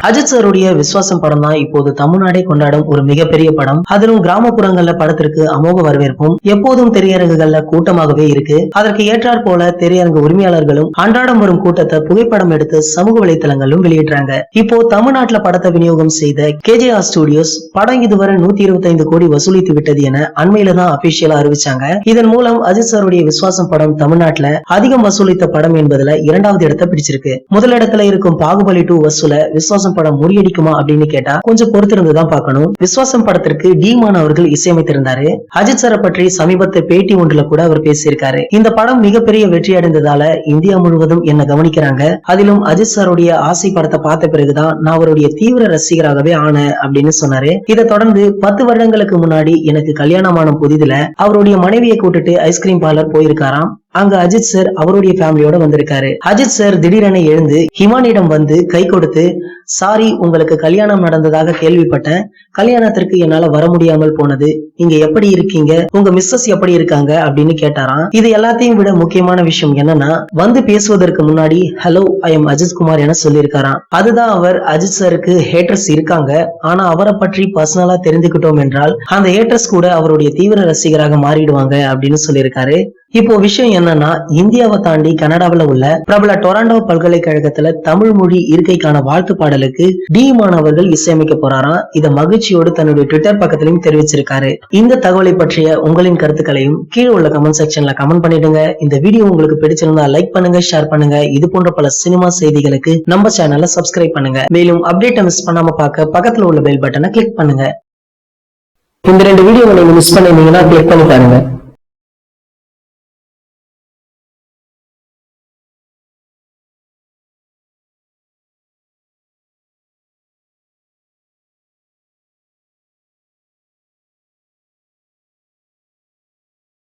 அஜித் சாருடைய விஸ்வாசம் படம் தான் இப்போது தமிழ்நாடே கொண்டாடும் ஒரு மிகப்பெரிய படம். அதிலும் கிராமப்புறங்கள்ல படத்திற்கு அமோக வரவேற்பும் எப்போதும் திரையரங்குகள்ல கூட்டமாகவே இருக்கு. அதற்கு ஏற்றாற் போல திரையரங்கு உரிமையாளர்களும் அன்றாடம் வரும் கூட்டத்தை புகைப்படம் எடுத்து சமூக வலைதளங்களும் வெளியிடுறாங்க. இப்போ தமிழ்நாட்டுல படத்தை விநியோகம் செய்த KJR ஸ்டுடியோஸ் படம் இதுவரை 125 கோடி வசூலித்து விட்டது என அண்மையில தான் அபிஷியலா அறிவிச்சாங்க. இதன் மூலம் அஜித் சாருடைய விஸ்வாசம் படம் தமிழ்நாட்டுல அதிகம் வசூலித்த படம் என்பதுல 2வது இடத்தை பிடிச்சிருக்கு. முதலிடத்துல இருக்கும் பாகுபலி 2 வசூல விஸ்வாசம் படம் முறியடிக்குமா அப்படின்னு கேட்டா கொஞ்சம் பொறுத்திருந்து தான் பார்க்கணும். விஸ்வாசம் படத்திற்கு டி.மான் அவர்கள் இசையமைத்திருந்தாரு. அஜித் சாரை பற்றி சமீபத்தை பேட்டி ஒன்றுல கூட அவர் பேசியிருக்காரு. இந்த படம் மிகப்பெரிய வெற்றி அடைந்ததால இந்தியா முழுவதும் என்ன கவனிக்கிறாங்க. அதிலும் அஜித் சாருடைய ஆசை படத்தை பார்த்த பிறகுதான் நான் அவருடைய தீவிர ரசிகராகவே ஆனேன் அப்படின்னு சொன்னாரு. இதை தொடர்ந்து 10 வருடங்களுக்கு முன்னாடி எனக்கு கல்யாணமான புதிதுல அவருடைய மனைவியை கூட்டிட்டு ஐஸ்கிரீம் பார்லர் போயிருக்காராம். அங்க அஜித் சார் அவருடைய ஃபேமிலியோட வந்திருக்காரு. அஜித் சார் திடீரென எழுந்து ஹிமானிடம் வந்து கை கொடுத்து, சாரி உங்களுக்கு கல்யாணம் நடந்ததாக கேள்விப்பட்டேன், கல்யாணத்திற்கு என்னால வர முடியாமல் போனது, நீங்க எப்படி இருக்கீங்க, உங்க மிஸ்ஸஸ் எப்படி இருக்காங்க அப்படின்னு கேட்டாராம். இது எல்லாத்தையும் விட முக்கியமான விஷயம் என்னன்னா, வந்து பேசுவதற்கு முன்னாடி hello I am Ajith Kumar என சொல்லியிருக்காராம். அதுதான் அவர் அஜித் சாருக்கு ஹேட்டர்ஸ் இருக்காங்க, ஆனா அவரை பற்றி பர்சனலா தெரிந்துகிட்டோம் என்றால் அந்த ஹேட்டர்ஸ் கூட அவருடைய தீவிர ரசிகராக மாறிடுவாங்க அப்படின்னு சொல்லியிருக்காரு. இப்போ விஷயம் என்னன்னா, இந்தியாவை தாண்டி கனடாவில் உள்ள பிரபல டொராண்டோ பல்கலைக்கழகத்துல தமிழ் மொழி இருக்கைக்கான வாழ்த்து பாடலுக்கு டி.மான் அவர்கள் இசையமைக்க போறாராம். இத மகிழ்ச்சியோடு தன்னுடைய ட்விட்டர் பக்கத்திலையும் தெரிவிச்சிருக்காரு. இந்த தகவலை பற்றிய உங்களின் கருத்துக்களையும் கீழே உள்ள கமெண்ட் செக்ஷன்ல கமெண்ட் பண்ணிடுங்க. இந்த வீடியோ உங்களுக்கு பிடிச்சிருந்தா லைக் பண்ணுங்க, ஷேர் பண்ணுங்க. இது போன்ற பல சினிமா செய்திகளுக்கு நம்ம சேனலை சப்ஸ்கிரைப் பண்ணுங்க. மேலும் அப்டேட்டை மிஸ் பண்ணாம பார்க்க பக்கத்துல உள்ள பெல் பட்டனை கிளிக் பண்ணுங்க. இந்த 2 வீடியோவை நீங்க மிஸ் பண்ணிருந்தீங்கன்னா கிளிக் பண்ணி பாருங்க.